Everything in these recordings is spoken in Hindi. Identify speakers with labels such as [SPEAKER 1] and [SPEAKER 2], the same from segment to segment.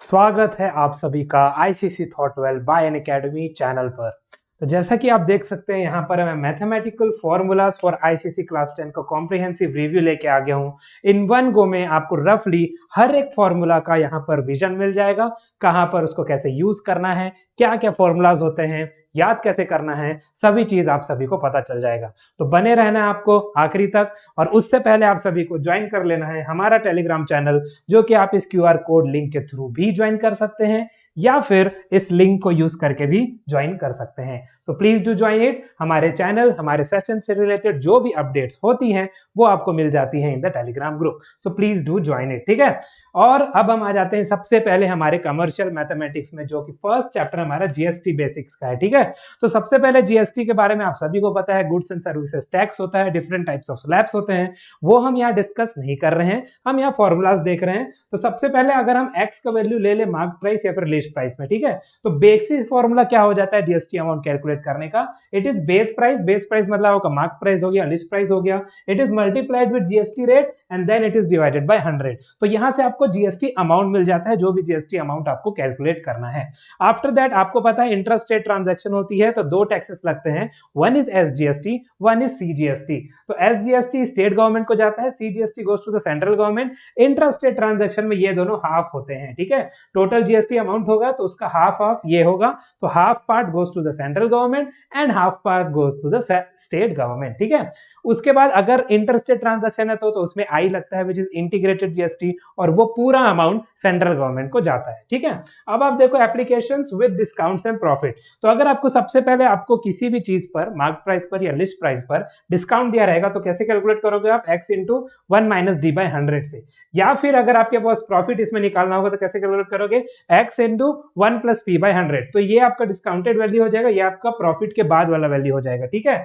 [SPEAKER 1] स्वागत है आप सभी का ICC thought well by N academy channel पर। तो जैसा कि आप देख सकते हैं यहाँ पर मैं mathematical formulas for ICC class 10 का कॉम्प्रिहेंसिव रिव्यू लेके आ गया हूँ। इन वन गो में आपको रफली हर एक फॉर्मूला का यहाँ पर विजन मिल जाएगा, कहाँ पर उसको कैसे यूज करना है, क्या क्या फॉर्मूलाज होते हैं, याद कैसे करना है, सभी चीज आप सभी को पता चल जाएगा। तो बने रहना है आपको आखिरी तक। और उससे पहले आप सभी को ज्वाइन कर लेना है हमारा टेलीग्राम चैनल, जो कि आप इस क्यूआर कोड लिंक के थ्रू भी ज्वाइन कर सकते हैं या फिर इस लिंक को यूज करके भी ज्वाइन कर सकते हैं। So please do join it. हमारे चैनल, हमारे सेशन से रिलेटेड जो भी अपडेट्स होती हैं वो आपको मिल जाती हैं in the Telegram group. So please do join it, ठीक है। और अब हम आ जाते हैं सबसे पहले हमारे कमर्शियल मैथमेटिक्स में, जो कि फर्स्ट चैप्टर हमारा जीएसटी बेसिक्स का है, ठीक है। तो सबसे पहले जीएसटी के बारे में आप सभी को पता है, गुड्स एंड सर्विसेज टैक्स होता है, डिफरेंट टाइप्स ऑफ स्लैब्स होते हैं, वो हम यहाँ डिस्कस नहीं कर रहे हैं, हम यहाँ फॉर्मूलाज देख रहे हैं। तो सबसे पहले अगर हम एक्स का वैल्यू ले ले मार्क प्राइस या फिर लिस्ट प्राइस में, ठीक है, तो बेसिक फॉर्मूला क्या हो जाता है जीएसटी अमाउंट कैलकुलेट करने का? It is base price. Base price मतलब आपका मार्क प्राइस हो गया, लिस्ट प्राइस हो गया। It is multiplied with GST rate and then it is divided by 100। तो यहां से आपको जीएसटी अमाउंट मिल जाता है, जो भी जीएसटी अमाउंट आपको कैलकुलेट करना है। आफ्टर दैट आपको पता है इंट्रा स्टेट ट्रांजैक्शन होती है, तो दो टैक्सेस लगते हैं, one is SGST, one is CGST. तो एसजीएसटी स्टेट गवर्नमेंट को जाता है, CGST goes to the central government. Intra state transaction में ये दोनों हाफ होते हैं, ठीक है। टोटल जीएसटी अमाउंट होगा तो उसका हाफ हाफ ये होगा, तो half part goes to the central government and half part goes to the state government, ठीक है। उसके बाद अगर इंटर स्टेट ट्रांजैक्शन है तो उसमें आई लगता है, विच इज इंटीग्रेटेड जीएसटी, और वो पूरा अमाउंट सेंट्रल गवर्नमेंट को जाता है, ठीक है। अब आप देखो applications with discounts and profit. तो अगर आपको सबसे पहले आपको किसी भी चीज पर, मार्क प्राइस पर या लिस्ट प्राइस पर डिस्काउंट दिया रहेगा, तो कैसे कैलकुलेट करोगे आप? x into 1 minus d by 100 से। या फिर अगर आपके पास प्रॉफिट इसमें निकालना होगा तो कैसे कैलकुलेट करोगे? x into 1 plus P by 100। तो ये आपका डिस्काउंटेड वैल्यू हो जाएगा, ये आपका प्रॉफिट के बाद वाला वैल्यू हो जाएगा, ठीक है।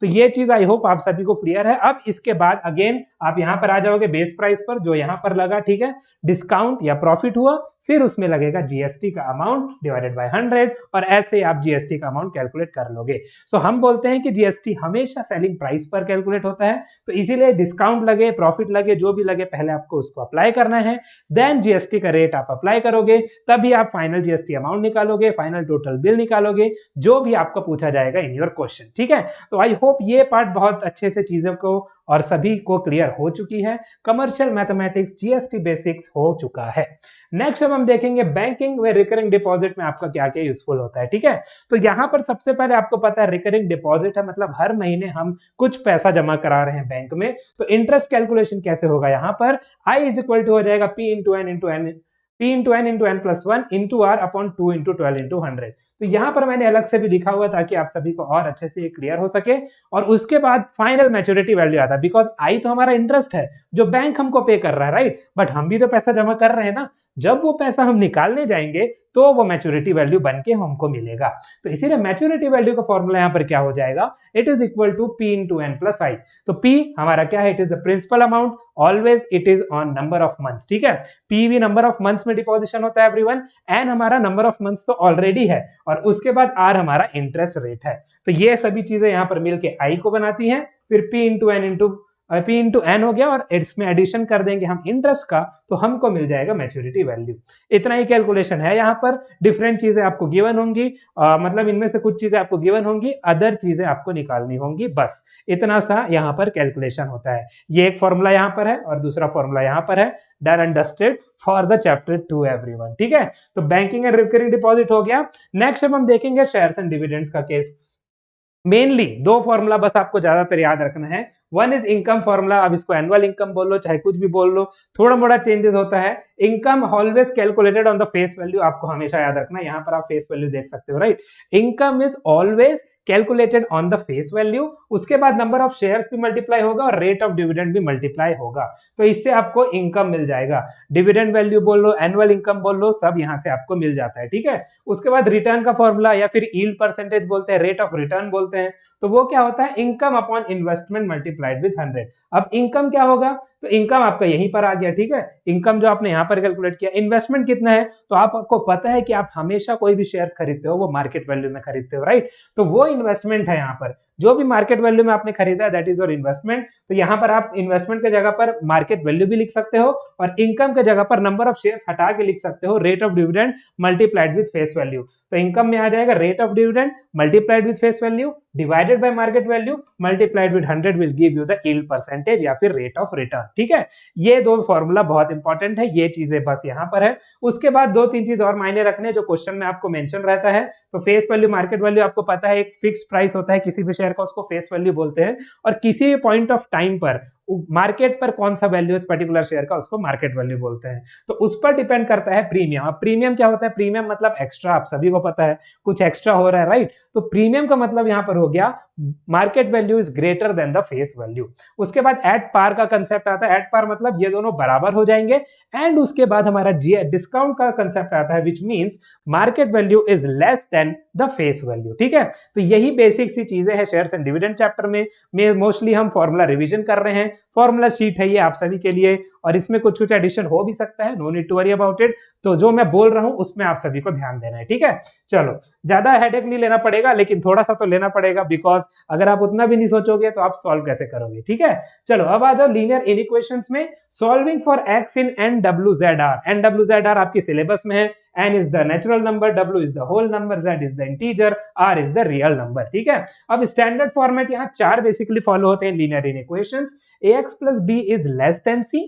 [SPEAKER 1] तो ये चीज आई होप आप सभी को क्लियर है। अब इसके बाद अगेन आप यहां पर आ जाओगे बेस प्राइस पर, जो यहां पर लगा, ठीक है। डिस्काउंट या प्रॉफिट हुआ, फिर उसमें लगेगा जीएसटी का अमाउंट डिवाइडेड बाय 100, और ऐसे आप जीएसटी का अमाउंट कैलकुलेट कर लोगे। सो हम बोलते हैं कि जीएसटी हमेशा सेलिंग प्राइस पर कैलकुलेट होता है, तो इसीलिए डिस्काउंट लगे, प्रॉफिट लगे, जो भी लगे, पहले आपको उसको अप्लाई करना है, देन जीएसटी का रेट आप अप्लाई करोगे, तभी आप फाइनल जीएसटी अमाउंट निकालोगे, फाइनल टोटल बिल निकालोगे, जो भी आपको पूछा जाएगा इन योर क्वेश्चन, ठीक है। तो आई होप ये पार्ट बहुत अच्छे से चीजों को और सभी को क्लियर हो चुकी है। कमर्शियल मैथमेटिक्स जीएसटी बेसिक्स हो चुका है। नेक्स्ट अब हम देखेंगे बैंकिंग व रिकरिंग डिपॉजिट में आपका क्या क्या यूजफुल होता है, ठीक है। तो यहां पर सबसे पहले आपको पता है रिकरिंग डिपॉजिट है, मतलब हर महीने हम कुछ पैसा जमा करा रहे हैं बैंक में, तो इंटरेस्ट कैलकुलेशन कैसे होगा? यहां पर आई इज इक्वल टू हो जाएगा p into n into n, P into n into N plus 1 into r upon 2 into 12 into 100। तो यहां पर मैंने अलग से भी लिखा हुआ ताकि आप सभी को और अच्छे से ये क्लियर हो सके। और उसके बाद फाइनल मैच्योरिटी वैल्यू आता है, बिकॉज आई तो हमारा इंटरेस्ट है जो बैंक हमको पे कर रहा है, राइट, बट हम भी तो पैसा जमा कर रहे हैं ना। जब वो पैसा हम निकालने जाएंगे तो वो मैच्योरिटी वैल्यू बन के हमको मिलेगा। तो इसीलिए मैच्योरिटी वैल्यू का फॉर्मूला यहां पर क्या हो जाएगा? It is equal to P into N plus I. तो पी हमारा क्या है? It is the principal amount, always it is on number of months, ठीक है। पी भी नंबर ऑफ मंथ्स में डिपोजिशन होता है एवरीवन, एन हमारा नंबर ऑफ मंथ्स तो ऑलरेडी है, और उसके बाद आर हमारा इंटरेस्ट रेट है। तो ये सभी चीजें यहां पर मिलके आई को बनाती हैं, फिर p into n into p into n हो गया, और इसमें एडिशन कर देंगे हम इंटरेस्ट का, तो हमको मिल जाएगा मैच्योरिटी वैल्यू। इतना ही कैलकुलेशन है। यहाँ पर डिफरेंट चीजें आपको गिवन होंगी, मतलब इनमें से कुछ चीजें आपको गिवन होंगी, अदर चीजें आपको निकालनी होंगी, बस इतना सा यहाँ पर कैलकुलेशन होता है। ये एक फॉर्मूला यहाँ पर है और दूसरा फॉर्मूला यहाँ पर है। Done understood for the chapter 2 everyone, ठीक है। तो बैंकिंग एंड रिकरिंग डिपॉजिट हो गया। नेक्स्ट अब हम देखेंगे शेयर्स एंड डिविडेंड्स का केस। मेनली दो फॉर्मूला बस आपको ज्यादातर याद रखना है। वन इज इनकम फॉर्मूला, अब इसको एनुअल इनकम बोल लो चाहे कुछ भी बोल लो, थोड़ा मोड़ा चेंजेस होता है। Income always calculated on the face value, आपको हमेशा याद रखना है। यहाँ पर आप फेस वैल्यू देख सकते हो, right. Income is always calculated on the face value. उसके बाद नंबर ऑफ शेयर्स भी मल्टीप्लाई होगा और रेट ऑफ डिविडेंड भी मल्टीप्लाई होगा, तो इससे आपको इनकम मिल जाएगा। डिविडेंड वैल्यू बोल लो, एनुअल इनकम बोल लो, सब यहाँ से आपको मिल जाता है, ठीक है। उसके बाद रिटर्न का फॉर्मूला या फिर यील्ड परसेंटेज बोलते हैं, रेट ऑफ रिटर्न बोलते हैं, तो वो क्या होता है? Income upon investment multiplied with 100। अब इनकम क्या होगा? तो इनकम आपका यहीं पर आ गया, ठीक है। इनकम जो आपने यहाँ पर कैलकुलेट किया। इन्वेस्टमेंट कितना है? तो आपको पता है कि आप हमेशा कोई भी शेयर्स खरीदते हो वो मार्केट वैल्यू में खरीदते हो, राइट। तो वो इन्वेस्टमेंट है यहाँ पर, जो भी मार्केट वैल्यू में आपने खरीदा है दैट इज योर इन्वेस्टमेंट। तो यहाँ पर आप इन्वेस्टमेंट के जगह पर मार्केट वैल्यू भी लिख सकते हो और इनकम के जगह पर नंबर ऑफ शेयर्स हटा के लिख सकते हो rate of dividend multiplied with face value. तो इनकम में आ जाएगा rate of dividend multiplied with face value divided by market value multiplied with 100 will give you the yield percentage या फिर रेट ऑफ रिटर्न। ठीक है, ये दो फॉर्मूला बहुत इंपॉर्टेंट है, ये चीजें बस यहाँ पर है। उसके बाद दो तीन चीज और मायने रखने जो क्वेश्चन में आपको मेंशन रहता है। तो फेस वैल्यू मार्केट वैल्यू आपको पता है एक फिक्स प्राइस होता है किसी भी शेयर का, उसको फेस वैल्यू बोलते हैं, और किसी भी पॉइंट ऑफ टाइम पर मार्केट पर कौन सा वैल्यू इस पर्टिकुलर शेयर का उसको मार्केट वैल्यू बोलते हैं। तो उस पर डिपेंड करता है प्रीमियम। अब प्रीमियम क्या होता है? प्रीमियम मतलब एक्स्ट्रा, आप सभी को पता है कुछ एक्स्ट्रा हो रहा है, राइट? तो प्रीमियम का मतलब यहां पर हो गया market value is greater than the face value. उसके बाद एट पार का कंसेप्ट आता है। एट पार मतलब ये दोनों बराबर हो जाएंगे। एंड उसके बाद हमारा डिस्काउंट का कंसेप्ट आता है which means market value is less then the face value. ठीक है, तो यही बेसिक सी चीजें हैं शेयर्स एंड डिविडेंड चैप्टर में मोस्टली हम फॉर्मूला रिवीजन कर रहे हैं। फॉर्मूला शीट है ये आप सभी के लिए, और इसमें कुछ कुछ एडिशन हो भी सकता है, no need to worry about it. तो जो मैं बोल रहा हूं उसमें आप सभी को ध्यान देना है। ठीक है, चलो ज्यादा हेडेक नहीं लेना पड़ेगा, लेकिन थोड़ा सा तो लेना पड़ेगा, बिकॉज अगर आप उतना भी नहीं सोचोगे तो आप सॉल्व कैसे करोगे। ठीक है, चलो अब आ जाओ लीनियर इनइक्वेशंस में। Solving for x in NWZR। NWZR आपकी सिलेबस में है। n is the natural number, w is the whole number, z is the integer, r is the real number। ठीक है, अब स्टैंडर्ड फॉर्मेट यहाँ चार बेसिकली फॉलो होते हैं linear इनइक्वेशंस। ax plus b is less than c,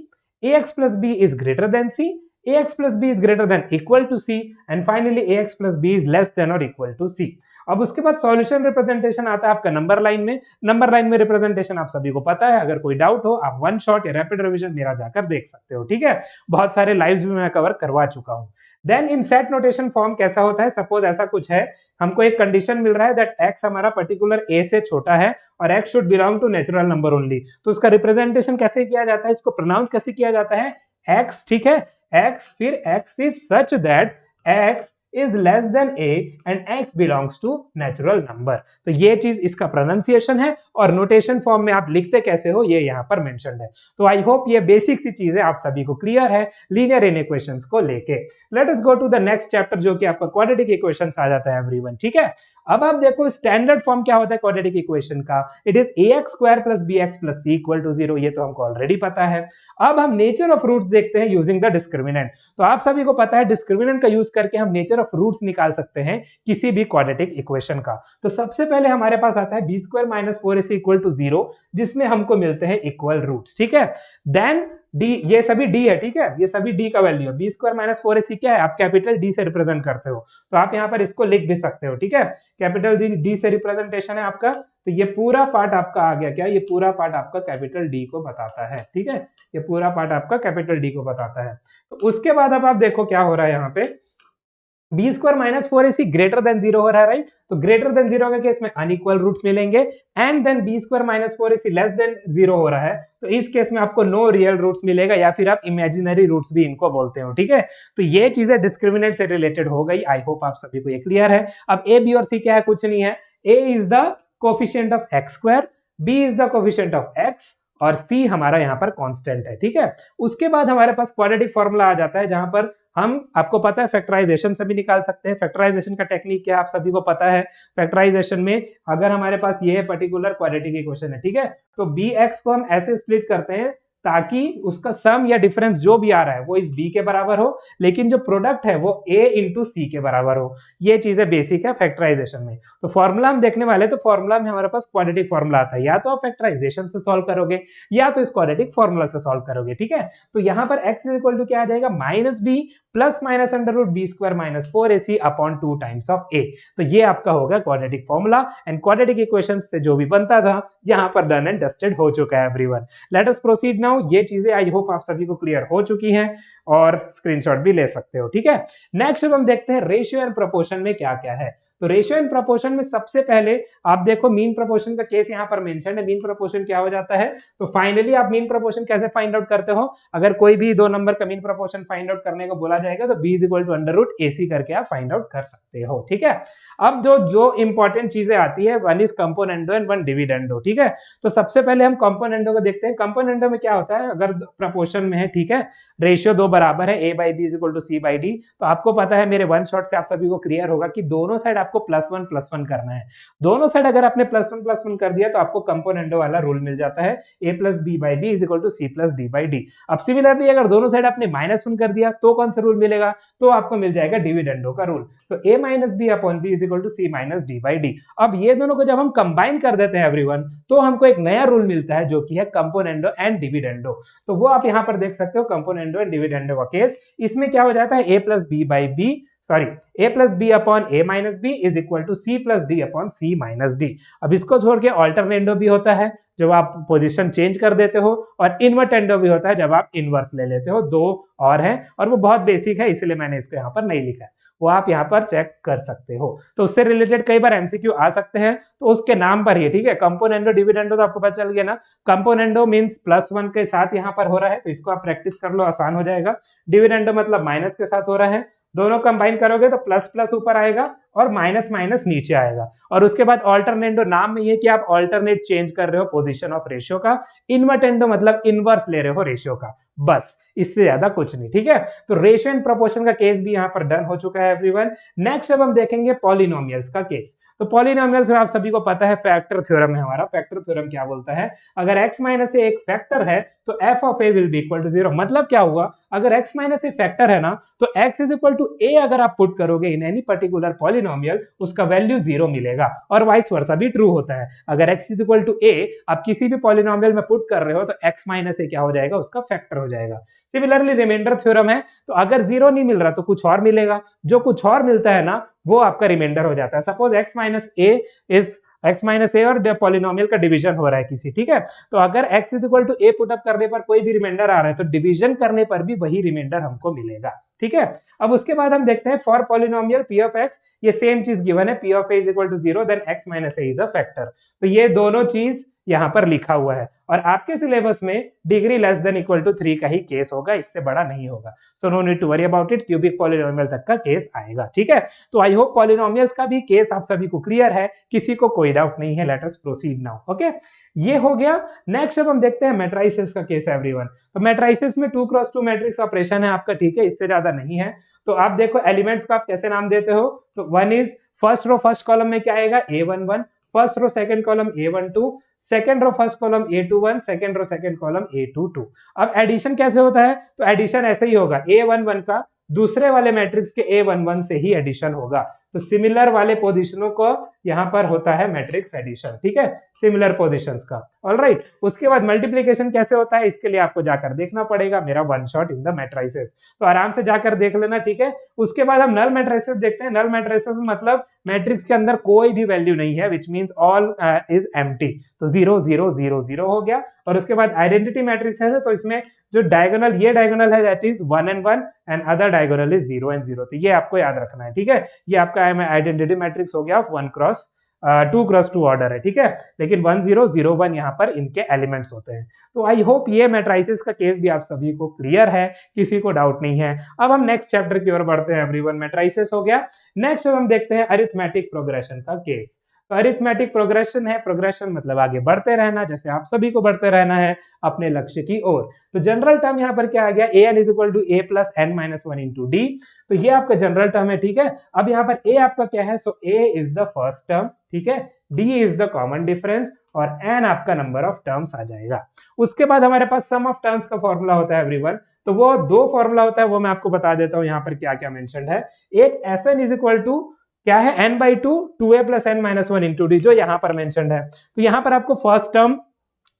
[SPEAKER 1] ax plus b is greater than c, ax plus b is greater than equal to c, and finally ax plus b is less than or equal to c। अब उसके बाद सॉल्यूशन रिप्रेजेंटेशन आता है आपका नंबर लाइन में। नंबर लाइन में रिप्रेजेंटेशन आप सभी को पता है, अगर कोई डाउट हो आप वन शॉट या रैपिड रिवीजन मेरा जाकर देख सकते हो। ठीक है, बहुत सारे लाइव्स भी मैं कवर करवा चुका हूं। Then in set notation form कैसा होता है? सपोज ऐसा कुछ है, हमको एक कंडीशन मिल रहा है दैट x हमारा पर्टिकुलर a से छोटा है और x should belong to natural number only. तो उसका रिप्रेजेंटेशन कैसे किया जाता है, इसको प्रोनाउंस कैसे किया जाता है? x। ठीक है, x, फिर x is such that x is less than a and x belongs to natural number। तो ये चीज इसका प्रोनाउंसिएशन है, और नोटेशन फॉर्म में आप लिखते कैसे हो ये यहाँ पर मेंशन्ड है। तो आई होप ये बेसिक सी चीजें आप सभी को क्लियर है लीनियर इनइक्वेशंस को लेके। Let us go to the next chapter जो कि आपका क्वाड्रेटिक इक्वेशंस आ जाता है एवरीवन। ठीक है, अब आप देखो स्टैंडर्ड फॉर्म क्या होता है क्वाड्रेटिक इक्वेशन का? It is ax square plus bx plus c equal to 0। ये तो हमको ऑलरेडी पता है। अब हम नेचर ऑफ रूट्स देखते हैं यूजिंग द डिस्क्रिमिनेंट। तो आप सभी को पता है डिस्क्रिमिनेंट का यूज करके हम नेचर ऑफ रूट्स निकाल सकते हैं किसी भी क्वाड्रेटिक इक्वेशन का। तो सबसे पहले हमारे पास आता है b square minus 4ac equal to 0, जिसमें हमको मिलते हैं इक्वल रूट्स। ठीक है, देन d, ये सभी d है। ठीक है, ये सभी d का वैल्यू है। b स्क्वायर माइनस 4ac क्या है? आप कैपिटल D से रिप्रेजेंट करते हो, तो आप यहाँ पर इसको लिख भी सकते हो। ठीक है, कैपिटल D से रिप्रेजेंटेशन है आपका, तो ये पूरा पार्ट आपका आ गया क्या? ये पूरा पार्ट आपका कैपिटल D को बताता है। ठीक है, ये पूरा पार्ट आपका कैपिटल D को बताता है। तो उसके बाद अब आप देखो क्या हो रहा है यहाँ पे, b square minus 4ac greater than 0 हो रहा है, राइट? तो ग्रेटर देन 0 के केस में अनइक्वल रूट्स मिलेंगे, and then b square minus 4ac less than 0 हो रहा है, तो इस केस में आपको नो रियल रूट्स मिलेगा, या फिर आप इमेजिनरी रूट्स भी इनको बोलते हो। ठीक है, तो ये चीजें डिस्क्रिमिनेंट से रिलेटेड हो गई। आई होप आप सभी को ये क्लियर है। अब ए, बी और सी क्या है? कुछ नहीं है। A is the coefficient of X square, B is the coefficient of X, और सी हमारा यहाँ पर कांस्टेंट है। ठीक है, उसके बाद हमारे पास क्वाड्रेटिक फॉर्मूला आ जाता है, जहां पर हम, आपको पता है फैक्टराइजेशन से भी निकाल सकते हैं। फैक्टराइजेशन का टेक्निक क्या आप सभी को पता है। फैक्टराइजेशन में अगर हमारे पास ये पर्टिकुलर क्वाड्रेटिक इक्वेशन है, ठीक है, तो bx को हम ऐसे स्प्लिट करते हैं ताकि उसका सम या डिफरेंस जो भी आ रहा है वो इस b के बराबर हो, लेकिन जो प्रोडक्ट है वो a इंटू सी के बराबर हो। ये चीजें बेसिक है फैक्टराइजेशन में। तो फॉर्मूला हम देखने वाले, तो फॉर्मूला में हमारे पास क्वाड्रेटिक फॉर्मूला आता है, या तो आप फैक्टराइजेशन से सॉल्व करोगे या तो इस क्वाड्रेटिक फॉर्मूला से सॉल्व करोगे। ठीक है, तो यहाँ पर x इज इक्वल टू क्या आ जाएगा? Minus b plus minus under root b square minus 4ac upon 2 times of a। तो ये आपका होगा quadratic formula, and quadratic equations से जो भी बनता था यहाँ पर डन एंड डस्टेड हो चुका है everyone. Late us proceed now. ये चीजें आई होप आप सभी को क्लियर हो चुकी हैं, और स्क्रीनशॉट भी ले सकते हो। ठीक है, नेक्स्ट अब हम देखते हैं रेशियो एंड प्रोपोर्शन में क्या क्या है। तो रेशियो एंड प्रोपोर्शन में सबसे पहले आप देखो मीन प्रोपोर्शन का केस यहाँ पर मेंशन है। मीन प्रोपोर्शन क्या हो जाता है? तो फाइनली आप मीन प्रोपोर्शन कैसे फाइंड आउट करते हो? अगर कोई भी दो नंबर का मीन प्रोपोर्शन फाइंड आउट करने को बोला जाएगा तो b is equal to under root ac करके आप फाइंड आउट कर सकते हो। ठीक है, अब जो इंपॉर्टेंट चीजें आती है, one is componendo and one dividendo. ठीक है, तो सबसे पहले हम कंपोनेंडो को देखते हैं। कंपोनेंडो में क्या होता है? अगर प्रोपोर्शन में है, ठीक है, रेशियो दो बराबर है, a by b is equal to c by d, तो आपको पता है मेरे वन शॉट से आप सभी को क्लियर होगा कि दोनों साइड आपको प्लस वन करना है। दोनों साइड अगर आपने प्लस वन कर दिया तो आपको कंपोनेंडो वाला रूल मिल जाता है, a plus b by b is equal to c plus d by d. अब सिमिलरली अगर दोनों साइड आपने माइनस वन कर दिया तो कौन सा रूल मिलेगा, तो आपको मिल जाएगा डिविडेंडो का रूल। तो a minus b upon b is equal to c minus d by d. अब ये दोनों को जब हम कंबाइन कर देते हैं एवरीवन, तो हमको एक नया रूल मिलता है जो कि है कंपोनेंडो एंड डिविडेंडो। तो वो आप यहाँ पर देख सकते हो, कंपोनेंडो एंड डिविडेंडो का केस। इसमें क्या हो जाता है, a plus b by b a plus b upon a minus b is equal to c plus d upon c minus d. अब इसको छोड़ के ऑल्टरनेंडो भी होता है जब आप पोजीशन चेंज कर देते हो, और इन्वर्टेंडो भी होता है जब आप इनवर्स ले लेते हो। दो और हैं और वो बहुत बेसिक है, इसलिए मैंने इसको यहाँ पर नहीं लिखा है, वो आप यहाँ पर चेक कर सकते हो। तो उससे रिलेटेड कई बार एमसीक्यू आ सकते हैं, तो उसके नाम पर ही, ठीक है। कंपोनेंडो डिविडेंडो तो आपको पता चल गया ना, कंपोनेंडो मींस प्लस वन के साथ यहाँ पर हो रहा है, तो इसको आप प्रैक्टिस कर लो, आसान हो जाएगा। डिविडेंडो मतलब माइनस के साथ हो रहा है, दोनों कंबाइन करोगे तो प्लस प्लस ऊपर आएगा और माइनस माइनस नीचे आएगा। और उसके बाद ऑल्टरनेंडो, नाम में ये कि आप ऑल्टरनेट चेंज कर रहे हो पोजीशन ऑफ रेशियो का। इन्वर्टेंडो मतलब इनवर्स ले रहे हो रेशियो का, बस इससे ज्यादा कुछ नहीं, ठीक है। तो रेशियो एंड प्रोपोर्शन का केस भी यहाँ पर डन हो चुका है एवरीवन। नेक्स्ट अब हम देखेंगे पॉलिनोमियल्स का केस। तो पॉलिनोमियल्स में आप सभी को पता है फैक्टर थ्योरम है हमारा। फैक्टर थ्योरम क्या बोलता है, अगर x माइनस ए एक फैक्टर है तो f of a will be equal to 0। मतलब क्या हुआ, अगर x माइनस ए फैक्टर है ना, तो x is equal to a अगर आप पुट करोगे इन एनी पर्टिकुलर पॉलिनोमियल, उसका वैल्यू 0 मिलेगा। और वाइस वर्सा भी ट्रू होता है, अगर x is equal to a आप किसी भी पॉलिनोमियल में पुट कर रहे हो तो x माइनस ए क्या हो जाएगा, उसका फैक्टर हो जाएगा। सिमिलरली रिमाइंडर थ्योरम है, तो अगर 0 नहीं मिल रहा तो कुछ और मिलेगा, जो कुछ और मिलता है ना वो आपका रिमाइंडर हो जाता है। सपोज x माइनस ए और पॉलिनोमियल का डिवीजन हो रहा है किसी, ठीक है। तो अगर x is equal to a put up करने पर कोई भी रिमाइंडर आ रहा है तो डिवीजन करने पर भी वही रिमाइंडर हमको मिलेगा, ठीक है। अब उसके बाद हम देखते हैं for polynomial p of x, ये सेम चीज गिवन है, p of a is equal to 0 then x minus a is a factor. तो ये दोनों चीज यहाँ पर लिखा हुआ है, और आपके सिलेबस में degree less than equal to 3 का ही केस होगा, इससे बड़ा नहीं होगा। So no need to worry about it, cubic polynomial तक का केस आएगा, ठीक है। तो आई होप पॉलिनोमियल्स का भी केस आप सभी को क्लियर है, किसी को कोई डाउट नहीं है। Late us proceed now, okay. ये हो गया। नेक्स्ट अब हम देखते हैं मैट्रिसेस का केस एवरीवन। तो मैट्रिसेस में 2x2 मैट्रिक्स ऑपरेशन है आपका, ठीक है, इससे ज्यादा नहीं है। तो आप देखो एलिमेंट्स को आप कैसे नाम देते हो, तो one is first row first column में क्या आएगा, a11, first row second column a12, second row first column a21, second row second column a22। अब एडिशन कैसे होता है, तो एडिशन ऐसे ही होगा, a11 का दूसरे वाले मैट्रिक्स के a11 से ही एडिशन होगा। तो सिमिलर वाले पोजीशनों को यहाँ पर होता है मैट्रिक्स एडिशन, ठीक है, सिमिलर पोजीशंस का। ऑलराइट, उसके बाद मल्टीप्लिकेशन कैसे होता है, इसके लिए आपको जाकर देखना पड़ेगा मेरा one shot in the matrices, तो आराम से जाकर देख लेना, ठीक है। उसके बाद हम नल मैट्रिसेस देखते हैं। नल मैट्रिसेस मतलब मैट्रिक्स के अंदर कोई भी वैल्यू नहीं है, which means all is empty, तो 0 0 0 0 हो गया। और उसके बाद आइडेंटिटी मैट्रिसेस है, तो इसमें जो डायगोनल, ये डायगोनल है that is 1 and 1 and other diagonal is 0 and 0। तो ये आपको याद रखना है, ठीक है। ये आपका आइडेंटिटी मैट्रिक्स हो गया ऑफ 2x2 ऑर्डर है, ठीक है, लेकिन 1 0 0 1 यहाँ पर इनके एलिमेंट्स होते हैं। तो आई होप ये मैट्रिसेस का केस भी आप सभी को क्लियर है, किसी को डाउट नहीं है। अब हम नेक्स्ट चैप्टर की ओर बढ़ते हैं एवरीवन। मैट्रिसेस हो गया। नेक्स्ट अब हम देखते हैं अरिथमेटिक प्रोग्रेशन का केस। अरिथमेटिक प्रोग्रेशन है, प्रोग्रेशन मतलब आगे बढ़ते रहना, जैसे आप सभी को बढ़ते रहना है अपने लक्ष्य की ओर। तो जनरल टर्म यहाँ पर क्या आ गया, an is equal to a plus n minus 1 into d. तो ये आपका जनरल टर्म है, ठीक है। अब यहाँ पर a आपका क्या है, सो a is the first term, ठीक है, d is the common difference और n आपका नंबर ऑफ टर्म्स आ जाएगा। उसके बाद हमारे पास सम ऑफ टर्म्स का फॉर्मूला होता है एवरीवन। तो वो दो फॉर्मूला होता है, वो मैं आपको बता देता हूँ यहाँ पर क्या क्या मेंशन्ड है। एक sn इज इक्वल टू क्या है, n/2 2a plus n minus 1 into D, जो यहाँ पर मेंशन्ड है। तो यहाँ पर आपको first term,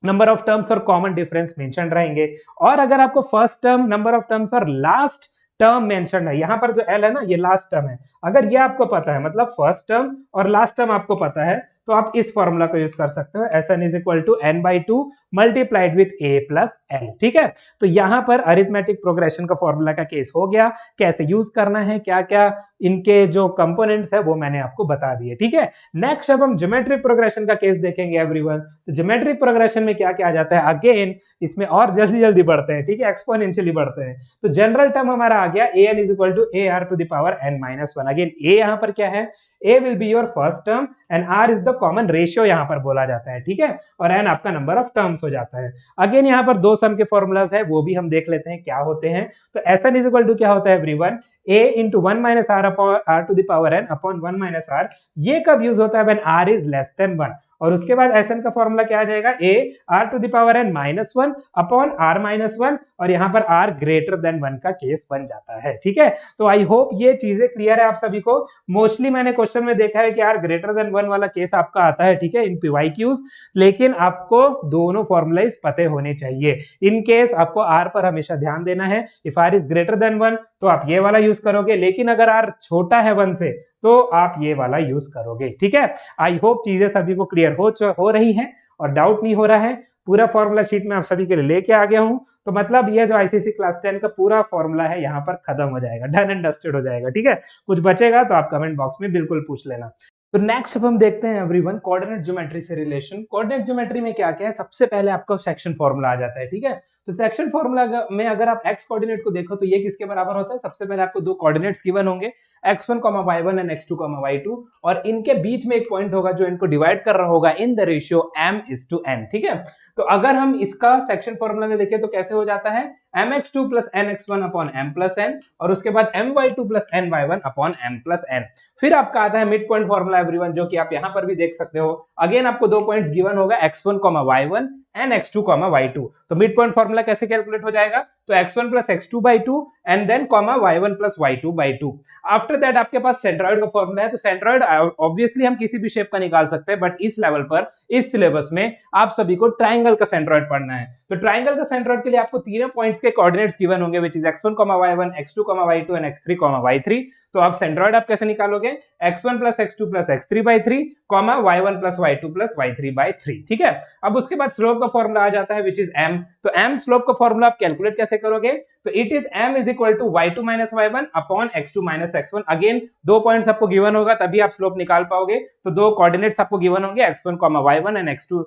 [SPEAKER 1] number of terms और कॉमन डिफरेंस मेंशन रहेंगे। और अगर आपको first term, number of terms और लास्ट टर्म मेंशन है, यहाँ पर जो l है ना, ये लास्ट टर्म है, अगर ये आपको पता है, मतलब फर्स्ट टर्म और लास्ट टर्म आपको पता है, तो आप इस फॉर्मूला को यूज कर सकते हो, Sn is equal to n/2 multiplied with a plus l, ठीक है। तो यहाँ पर अरिथमेटिक प्रोग्रेशन का फॉर्मूला का केस हो गया। कैसे यूज करना है, क्या क्या इनके जो कंपोनेंट्स है वो मैंने आपको बता दिए, ठीक है। नेक्स्ट अब हम ज्योमेट्रिक प्रोग्रेशन का केस देखेंगे एवरीवन। तो ज्योमेट्रिक प्रोग्रेशन में क्या क्या आ जाता है, अगेन इसमें और जल्दी जल्दी बढ़ते हैं, ठीक है, एक्सपोनेंशियली बढ़ते हैं। तो जनरल टर्म हमारा आ गया an is equal to ar to the power n minus 1। Again a यहाँ पर क्या है, a will be your first term and r is the common ratio यहाँ पर बोला जाता है, ठीक है, और n आपका नंबर ऑफ टर्म्स हो जाता है। अगेन यहाँ पर दो सम के फॉर्मूलाज है, वो भी हम देख लेते हैं क्या होते हैं। तो Sn इज इक्वल टू क्या होता है everyone, a into 1 minus r to the power n upon 1 minus r। ये कब यूज होता है, when r is less than 1। और उसके बाद Sn का फॉर्मूला क्या आ जाएगा, a r to the power n minus 1 upon r minus 1, और यहाँ पर r ग्रेटर देन 1 का केस बन जाता है, ठीक है। तो आई होप ये चीजें क्लियर है आप सभी को। मोस्टली मैंने क्वेश्चन में देखा है कि r ग्रेटर देन 1 वाला केस आपका आता है, ठीक है, इन PYQs, लेकिन आपको दोनों फॉर्मुलाइज पते होने चाहिए। इन केस आपको r पर हमेशा ध्यान देना है। If r is greater than 1 तो आप ये वाला यूज करोगे, लेकिन अगर r छोटा है 1 से तो आप ये वाला यूज करोगे, ठीक है। आई होप चीजें सभी को क्लियर हो रही हैं और डाउट नहीं हो रहा है। पूरा फॉर्मूला शीट में आप सभी के लिए लेके आ गया हूं, तो मतलब ये जो आईसीसी क्लास 10 का पूरा फॉर्मूला है यहाँ पर खत्म हो जाएगा, डन एंड डस्टेड हो जाएगा, ठीक है। कुछ बचेगा तो आप कमेंट बॉक्स में बिल्कुल पूछ लेना। तो नेक्स्ट अब हम देखते हैं एवरीवन कोऑर्डिनेट ज्योमेट्री से रिलेशन। कोऑर्डिनेट ज्योमेट्री में क्या क्या है, सबसे पहले आपका सेक्शन फॉर्मूला आ जाता है, ठीक है। तो सेक्शन फॉर्मूला में अगर आप एक्स कोऑर्डिनेट को देखो तो ये किसके बराबर होता है, सबसे पहले आपको दो कोऑर्डिनेट्स गिवन होंगे, x1, y1 and x2, y2, और इनके बीच में एक पॉइंट होगा जो इनको डिवाइड कर रहा होगा इन द रेशियो m:n, ठीक है। तो अगर हम इसका सेक्शन फॉर्मूला में देखें तो कैसे हो जाता है, mx2 plus nx1 upon m plus n, और उसके बाद my2 plus ny1 upon m plus n। फिर आपका आता है मिड पॉइंट फॉर्मूला एवरीवन, जो कि आप यहां पर भी देख सकते हो। अगेन आपको दो पॉइंट्स गिवन होगा, x1, y1 and x2, y2। तो मिड पॉइंट फॉर्मूला कैसे कैलकुलेट हो जाएगा, तो x1 plus x2 by 2 and then y1 plus y2 by 2। After that आपके पास सेंट्रॉइड का फॉर्मूला है। तो सेंट्रॉइड ऑब्वियसली हम किसी भी शेप का निकाल सकते हैं, बट इस लेवल पर, इस सिलेबस में आप सभी को ट्राइंगल का सेंट्रॉइड पढ़ना है। तो ट्राइंगल का सेंट्रॉइड के लिए आपको तीनों पॉइंट्स के कोऑर्डिनेट्स गिवन होंगे, which is x1, y1, x2, y2 and x3, y3। तो आप सेंट्रॉइड आप कैसे निकालोगे, x1 plus x2 plus x3 by 3, y1 plus y2 plus y3 by 3, ठीक है। अब उसके बाद स्लोप का फॉर्मूला आ जाता है, व्हिच इज m। तो m स्लोप का फॉर्मूला आप कैलकुलेट कैसे करोगे, तो it is m is equal to y2 minus y1 upon x2 minus x1। Again दो पॉइंट्स आपको गिवन होगा तभी आप स्लोप निकाल पाओगे। तो दो कोऑर्डिनेट्स आपको गिवन होंगे, x1, y1 and x2,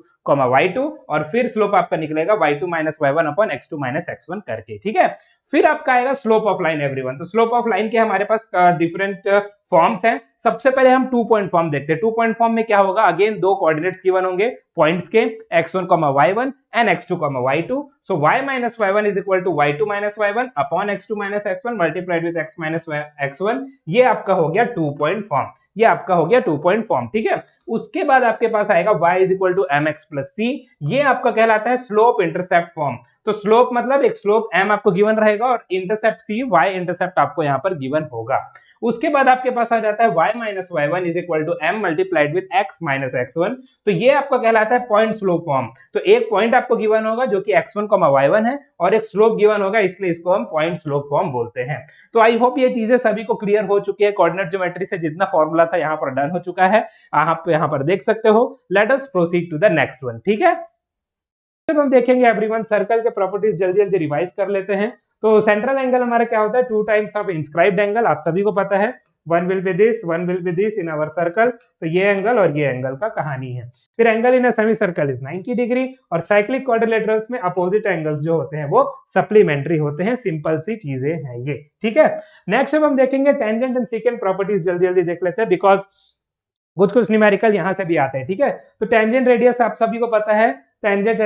[SPEAKER 1] y2, और फिर स्लोप आपका निकलेगा y2 minus y1 upon x2 minus x1 करके, ठीक है। फिर आपका आएगा स्लोप ऑफ लाइन एवरीवन। तो स्लोप ऑफ लाइन के हमारे पास डिफरेंट फॉर्म्स हैं। सबसे पहले हम 2 पॉइंट फॉर्म देखते हैं। 2 पॉइंट फॉर्म में क्या होगा, अगेन दो कोऑर्डिनेट्स गिवन होंगे पॉइंट्स के, x1, y1 and x2, y2। So y minus y1 is equal to y2 minus y1 upon x2 minus x1 multiplied with x minus x1। ये आपका हो गया 2 पॉइंट फॉर्म, ये आपका हो गया 2 पॉइंट फॉर्म, ठीक है। उसके बाद आपके पास आएगा y is equal to mx plus c। ये आपका कहलाता है स्लोप इंटरसेप्ट फॉर्म। तो स्लोप मतलब एक स्लोप m आपको गिवन रहेगा और इंटरसेप्ट c, y इंटरसेप्ट आपको यहाँ पर गिवन होगा। उसके बाद आपके पास आ जाता है y minus y1 is equal to m multiplied with x minus x1। तो ये आपका कहलाता है पॉइंट स्लोप फॉर्म। तो एक पॉइंट आपको गिवन होगा जो कि x1, y1 है, और एक स्लोप गिवन होगा, इसलिए इसको हम पॉइंट स्लोप फॉर्म बोलते हैं। तो आई होप ये चीजें सभी को क्लियर हो चुकी है। कोऑर्डिनेट ज्योमेट्री से जितना फॉर्मूला था यहाँ पर डन हो चुका है, आप यहाँ पर देख सकते हो। Let us proceed to the next one, ठीक है। जब हम देखेंगे एवरीवन सर्कल के प्रॉपर्टीज जल्दी जल्दी रिवाइज कर लेते हैं। तो सेंट्रल एंगल हमारा क्या होता है, 2 टाइम्स ऑफ इंस्क्राइब्ड एंगल, आप सभी को पता है। One will be this, one will be this in our circle. तो ये एंगल और ये एंगल का कहानी है। फिर angle in a semi circle is 90 degree, और साइक्लिक क्वाड्रिलेटरल्स में अपोजिट एंगल्स जो होते हैं वो सप्लीमेंट्री होते हैं। सिंपल सी चीजें हैं ये, ठीक है। नेक्स्ट अब हम देखेंगे टेंजेंट एंड सेकेंट प्रॉपर्टीज, जल्दी जल्दी देख लेते हैं, बिकॉज कुछ न्यूमेरिकल यहां से भी आते हैं, ठीक है। तो टेंजेंट रेडियस आप सभी को पता है, tangent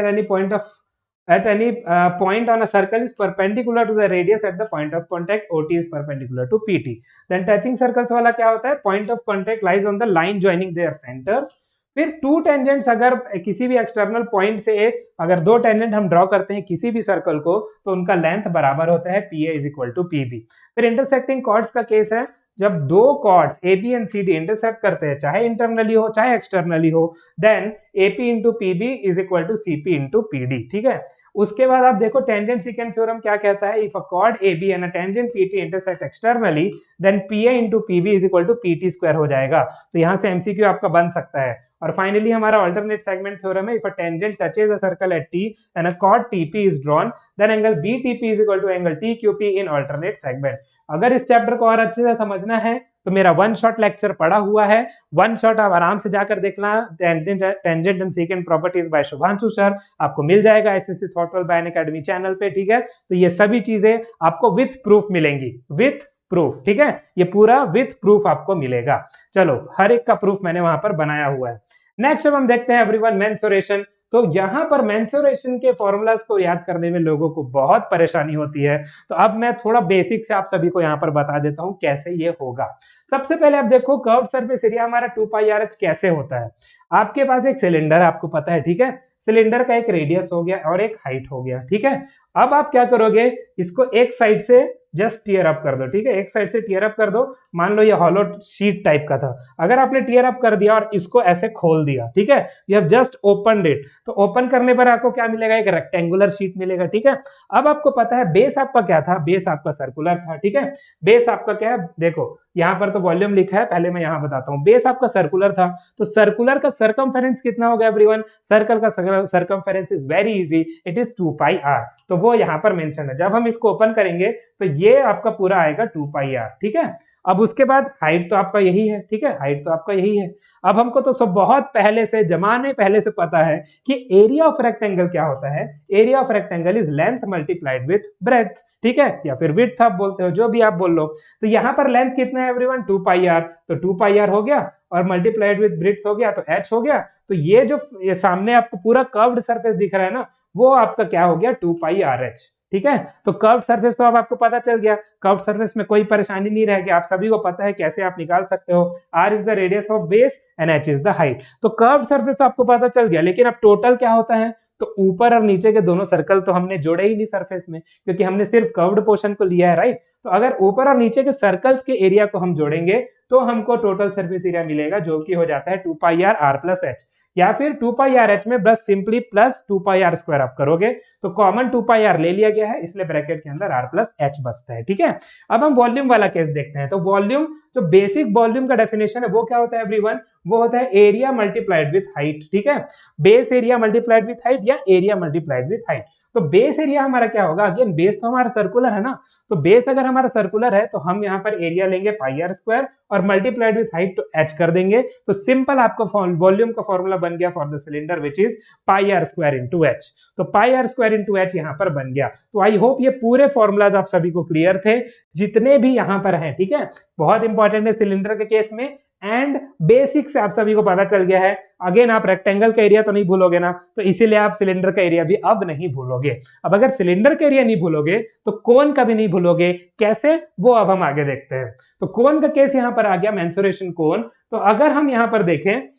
[SPEAKER 1] at any point on a circle is perpendicular to the radius at the point of contact. OT is perpendicular to PT. Then touching circles वाला क्या होता है, point of contact lies on the line joining their centers. फिर 2 टेंजेंट्स अगर किसी भी एक्सटर्नल पॉइंट से अगर 2 टेंजेंट हम ड्रॉ करते हैं किसी भी सर्कल को, तो उनका लेंथ बराबर होता है PA is equal to PB। फिर इंटरसेक्टिंग कॉर्ड्स का केस है, जब दो chords AB and CD intersect करते हैं, चाहे इंटरनली हो चाहे एक्सटर्नली हो, then AP into PB is equal to CP into PD, ठीक है। उसके बाद आप देखो टेंजेंट सेकेंड थ्योरम क्या कहता है, if a chord AB and a tangent PT intersect externally, then PA into PB is equal to PT square हो जाएगा। तो यहाँ से MCQ आपका बन सकता है। और फाइनली हमारा अल्टरनेट सेगमेंट थ्योरम है, if a tangent touches a circle at T and a chord TP is drawn, then angle BTP is equal to angle TQP in alternate segment. अगर इस चैप्टर को और अच्छे से समझना है तो मेरा वन शॉट लेक्चर पड़ा हुआ है, वन शॉट आप आराम से जाकर देखना, tangent and secant properties by Shubhanshu sir, आपको मिल जाएगा SSC thought well by Unacademy channel पे, ठीक है। तो ये सभी चीजें आपको विथ प्रूफ मिलेंगी, विथ प्रूफ, ठीक है, ये पूरा विथ प्रूफ आपको मिलेगा। चलो हर एक का प्रूफ मैंने वहां पर बनाया हुआ है। नेक्स्ट अब हम देखते हैं एवरीवन मेंसुरेशन। तो यहाँ पर मेंसुरेशन के फॉर्मूलाज को याद करने में लोगों को बहुत परेशानी होती है, तो अब मैं थोड़ा बेसिक से आप सभी को यहाँ पर बता देता हूँ कैसे ये होगा। सबसे पहले आप देखो कर्व सरफेस एरिया हमारा 2πrh कैसे होता है। आपके पास एक सिलेंडर आपको पता है, ठीक है, सिलेंडर का एक रेडियस हो गया और एक हाइट हो गया, ठीक है। अब आप क्या करोगे, इसको एक साइड से जस्ट टीयर अप कर दो, ठीक है, एक साइड से टीयर अप कर दो। मान लो ये हॉलो शीट टाइप का था, अगर आपने टीयर अप कर दिया और इसको ऐसे खोल दिया, ठीक है, you have just opened it, तो ओपन करने पर आपको क्या मिलेगा, एक रेक्टेंगुलर शीट मिलेगा, ठीक है। अब आपको पता है बेस आपका क्या था, बेस आपका सर्कुलर था, ठीक है। बेस आपका क्या है, देखो यहाँ पर तो वॉल्यूम लिखा है, पहले मैं यहाँ बताता हूँ। बेस आपका सर्कुलर था, तो सर्कुलर का सरकमफेरेंस कितना हो गया एवरीवन, सर्कल का circumference is very easy, it is 2πr, तो वो यहाँ पर मेंशन है। जब हम इसको ओपन करेंगे तो ये आपका पूरा आएगा 2πr, ठीक है। अब उसके बाद हाइट तो आपका यही है, ठीक है, हाइट तो आपका यही है। अब हमको तो सब बहुत पहले से, जमाने पहले से पता है कि एरिया ऑफ रेक्टेंगल क्या होता है, area of rectangle is length multiplied with breadth, ठीक है, या फिर विड्थ आप बोलते हो, जो भी आप बोल लो। तो यहाँ पर लेंथ कितना है एवरीवन, 2πr, तो 2πr हो गया और मल्टीप्लाइड विथ ब्रेड्थ हो गया तो h हो गया। तो ये जो ये सामने आपको पूरा कर्व्ड सरफेस दिख रहा है ना, वो आपका क्या हो गया, 2πrh, ठीक है। तो कर्व सरफेस तो अब आपको पता चल गया, कर्व सरफेस में कोई परेशानी नहीं रहेगी, आप सभी को पता है कैसे आप निकाल सकते हो। r is the radius of base and h is the height. तो कर्व सरफेस तो आपको पता चल गया, लेकिन अब टोटल क्या होता है, तो ऊपर और नीचे के दोनों सर्कल तो हमने जोड़े ही नहीं सरफेस में, क्योंकि हमने सिर्फ कर्व्ड पोर्शन को लिया है, राइट। तो अगर ऊपर और नीचे के सर्कल्स के एरिया को हम जोड़ेंगे तो हमको टोटल सरफेस एरिया मिलेगा, जो कि हो जाता है 2πr r प्लस h, या फिर 2πrh में बस सिंपली प्लस 2πr स्क्वायर आप करोगे, तो कॉमन 2πr ले लिया गया है, इसलिए ब्रैकेट के अंदर r प्लस h बचता है, ठीक है। अब हम वॉल्यूम वाला केस देखते हैं। तो वॉल्यूम, जो बेसिक वॉल्यूम का डेफिनेशन है वो क्या होता है एवरीवन, वो होता है एरिया मल्टीप्लाइड विथ हाइट, ठीक है, base area multiplied with height या एरिया मल्टीप्लाइड विथ हाइट। तो बेस एरिया हमारा क्या होगा, अगेन बेस तो हमारा सर्कुलर है ना, तो बेस अगर हमारा सर्कुलर है तो हम यहाँ पर एरिया लेंगे πr स्क्वायर और मल्टीप्लाइड विथ हाइट तो h कर देंगे। तो सिंपल आपका वॉल्यूम का फॉर्मूला बन गया for the cylinder which is πr square into h। तो πr स्क्वायर इंटू h यहाँ पर बन गया। तो आई होप ये पूरे फॉर्मूलाज आप सभी को क्लियर थे, जितने भी यहाँ पर हैं, ठीक है। बहुत इंपॉर्टेंट है सिलेंडर के केस में, एंड बेसिक से आप सभी को पता चल गया है। अगेन आप रेक्टेंगल का एरिया तो नहीं भूलोगे ना, तो इसीलिए आप सिलेंडर का एरिया भी अब नहीं भूलोगे। अब अगर सिलेंडर का एरिया नहीं भूलोगे तो कोन का भी नहीं भूलोगे, कैसे, वो अब हम आगे देखते हैं। तो कोन का केस यहाँ पर आ गया, मेंसुरेशन कोन। तो अगर हम यहाँ पर देखें,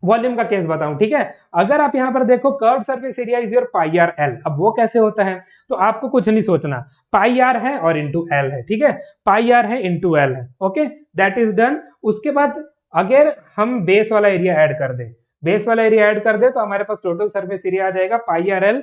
[SPEAKER 1] वॉल्यूम का केस बताऊं, ठीक है, अगर आप यहां पर देखो curve surface area is your πr l। अब वो कैसे होता है, तो आपको कुछ नहीं सोचना, πr है और इंटू l है, ठीक है, πr है इंटू l है, ओके, दैट इज डन। उसके बाद अगर हम बेस वाला एरिया ऐड कर दे, बेस वाला एरिया ऐड कर दे, तो हमारे पास टोटल सरफेस एरिया आ जाएगा πr l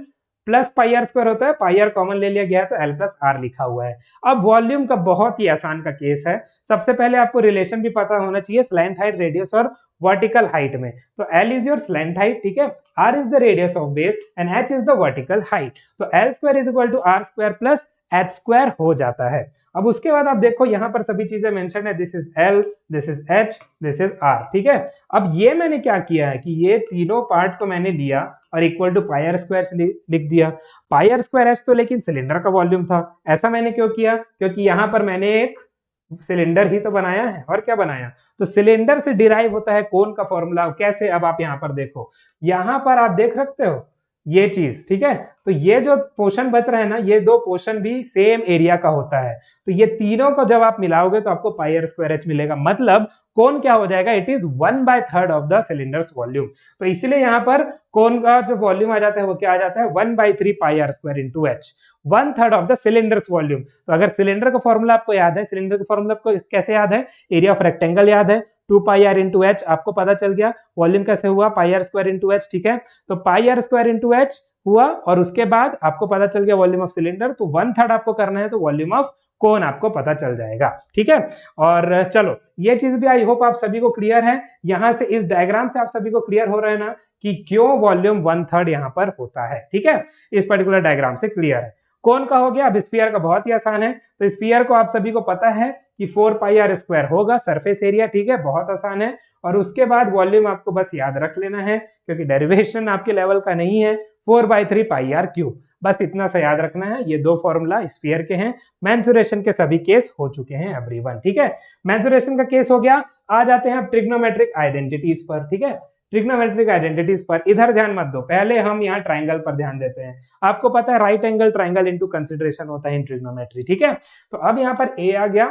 [SPEAKER 1] plus πr square होता है, πr कॉमन ले लिया गया है तो l प्लस r लिखा हुआ है। अब वॉल्यूम का बहुत ही आसान का केस है। सबसे पहले आपको रिलेशन भी पता होना चाहिए स्लैंट हाइट, रेडियस और वर्टिकल हाइट में। तो l is your slant height, ठीक है, r is the radius of base and h is the vertical height. तो l square is equal to r square plus h square हो जाता है। अब उसके बाद आप देखो यहाँ पर सभी चीजें मेंशन है, this is l, this is h, this is r, ठीक है। अब ये मैंने क्या किया है कि ये तीनों पार्ट को मैंने लिया और इक्वल टू πr स्क्वायर से लिख दिया। πr स्क्वायर h तो लेकिन सिलेंडर का वॉल्यूम था, ऐसा मैंने क्यों किया, क्योंकि यहाँ पर मैंने एक सिलेंडर ही तो बनाया है, और क्या बनाया, तो सिलेंडर से डिराइव होता है कोन का फॉर्मूला। कैसे, अब आप यहाँ पर देखो, यहाँ पर आप देख सकते हो ये चीज, ठीक है। तो ये जो पोर्शन बच रहा है ना, ये दो पोर्शन भी सेम एरिया का होता है, तो ये तीनों को जब आप मिलाओगे तो आपको πr स्क्वायर h मिलेगा। मतलब कोन क्या हो जाएगा, it is 1/3 of the cylinders volume. तो इसलिए यहाँ पर कोन का जो वॉल्यूम आ जाता है वो क्या आ जाता है, 1/3 πr square into h, 1/3 of the cylinders volume. तो अगर सिलेंडर का फॉर्मूला आपको याद है, सिलेंडर का फॉर्मूला आपको कैसे याद है, एरिया ऑफ रेक्टेंगल याद है, 2πr इंटू h आपको पता चल गया, वॉल्यूम कैसे हुआ, πr स्क्वायर इंटू h, ठीक है। तो πr स्क्वायर इंटू h हुआ और उसके बाद आपको पता चल गया वॉल्यूम ऑफ सिलेंडर, तो 1/3 आपको करना है तो वॉल्यूम ऑफ कोन आपको पता चल जाएगा, ठीक है। और चलो ये चीज भी आई होप आप सभी को क्लियर है। यहां से इस डायग्राम से आप सभी को क्लियर हो रहा है ना कि क्यों वॉल्यूम 1/3 यहाँ पर होता है, ठीक है, इस पर्टिकुलर डायग्राम से क्लियर है। कोन का हो गया। अब स्फीयर का बहुत ही आसान है, तो स्फीयर को आप सभी को पता है कि 4πr स्क्वायर होगा सरफेस एरिया, ठीक है, बहुत आसान है। और उसके बाद वॉल्यूम आपको बस याद रख लेना है, क्योंकि डेरिवेशन आपके लेवल का नहीं है, 4/3 πr क्यूब। बस इतना सा याद रखना है, ये दो फॉर्मूला स्फीयर के हैं। मेंसुरेशन के सभी केस हो चुके हैं एवरीवन, ठीक है। मेंसुरेशन का केस हो गया। आ जाते हैं अब ट्रिग्नोमेट्रिक आइडेंटिटीज पर, ठीक है। ट्रिग्नोमेट्रिक आइडेंटिटीज पर इधर ध्यान मत दो, पहले हम यहाँ ट्राइंगल पर ध्यान देते हैं। आपको पता है right angle triangle into consideration होता है इन ट्रिग्नोमेट्री, ठीक है। तो अब यहाँ पर ए आ गया,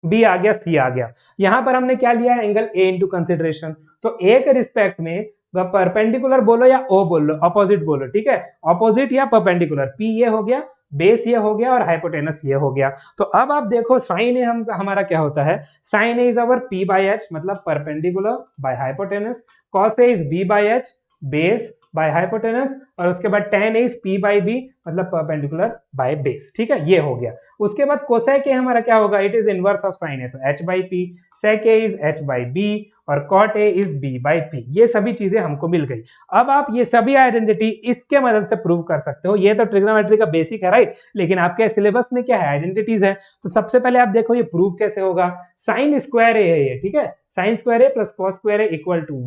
[SPEAKER 1] बी आ गया, सी आ गया। यहां पर हमने क्या लिया है, एंगल ए इंटू कंसिडरेशन। तो ए के रिस्पेक्ट में परपेंडिकुलर बोलो या ओ बोलो, अपोजिट बोलो, ठीक है। अपोजिट या परपेंडिकुलर, पी ये हो गया, बेस ये हो गया और हाइपोटेनस ये हो गया। तो अब आप देखो साइन ए हमारा क्या होता है, sine A is our P by H मतलब perpendicular by hypotenuse, cos A is B by H base by hypotenuse, और उसके बाद tan A is p by b मतलब परपेंडिकुलर बाय बेस, ठीक है। ये हो गया। उसके बाद कोसेक ए हमारा क्या होगा, it is inverse of sine A, तो h by p, sec A is h by b और cot A is b by p। ये सभी चीजें हमको मिल गई। अब आप ये सभी आइडेंटिटी इसके मदद से प्रूव कर सकते हो। ये तो ट्रिग्नोमेट्री का बेसिक है, राइट, लेकिन आपके सिलेबस में क्या है, आइडेंटिटीज है। तो सबसे पहले आप देखो ये प्रूव कैसे होगा। साइन स्क्वायर ए है ये, ठीक है। Sine square A plus cos square A equal to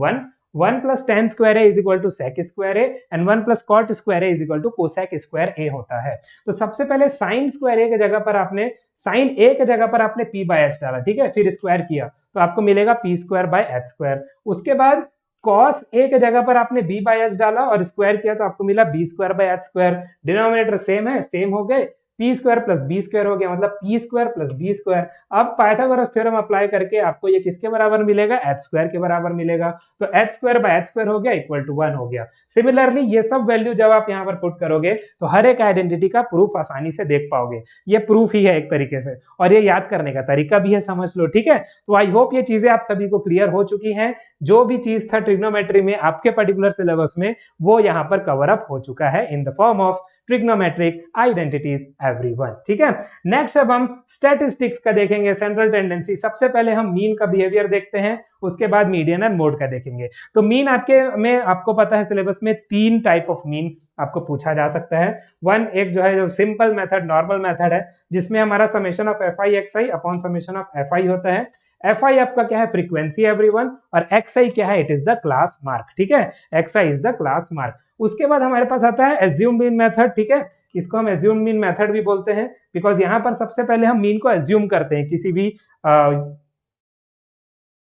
[SPEAKER 1] 1 plus tan square A is equal to sec square A and 1 plus cot square A is equal to cosec square A होता है। तो सबसे पहले साइन स्क्वायर ए की जगह पर आपने साइन ए की जगह पर आपने p बाय h डाला, ठीक है, फिर स्क्वायर किया तो आपको मिलेगा p square by h square. उसके बाद cos a की जगह पर आपने b बाय h डाला और स्क्वायर किया तो आपको मिला b square by h square. Denominator same है, सेम हो गए, P square plus B square हो गया मतलब P square plus B square. अब पाइथागोरस थ्योरम अप्लाई करके आपको ये किसके बराबर मिलेगा, एच स्क्वायर के बराबर मिलेगा। तो H square by H square हो गया इक्वल टू 1 हो गया। सिमिलरली ये सब वैल्यू जब आप यहाँ पर पुट करोगे तो हर एक आइडेंटिटी का प्रूफ आसानी से देख पाओगे। ये प्रूफ ही है एक तरीके से, और ये याद करने का तरीका भी है, समझ लो, ठीक है। तो आई होप ये चीजें आप सभी को क्लियर हो चुकी हैं। जो भी चीज था ट्रिग्नोमेट्री में आपके पर्टिकुलर सिलेबस में वो यहाँ पर कवर अप हो चुका है in the form of trigonometric identities everyone, ठीक है। नेक्स्ट अब हम स्टैटिस्टिक्स का देखेंगे, सेंट्रल टेंडेंसी। सबसे पहले हम मीन का बिहेवियर देखते हैं, उसके बाद मीडियन एंड मोड का देखेंगे। तो मीन आपके में आपको पता है सिलेबस में 3 टाइप ऑफ मीन आपको पूछा जा सकता है। वन एक जो है जो सिंपल मेथड, नॉर्मल मेथड है, जिसमें हमारा summation of F I x I upon summation of F आई होता है। एफ आई आपका क्या है, फ्रीक्वेंसी एवरीवन, और एक्स आई क्या है, it is the class mark, ठीक है। X I is the class mark. उसके बाद हमारे पास आता है एज्यूम मीन मेथड, ठीक है। इसको हम एज्यूम मीन मेथड भी बोलते हैं बिकॉज यहाँ पर सबसे पहले हम मीन को एज्यूम करते हैं किसी भी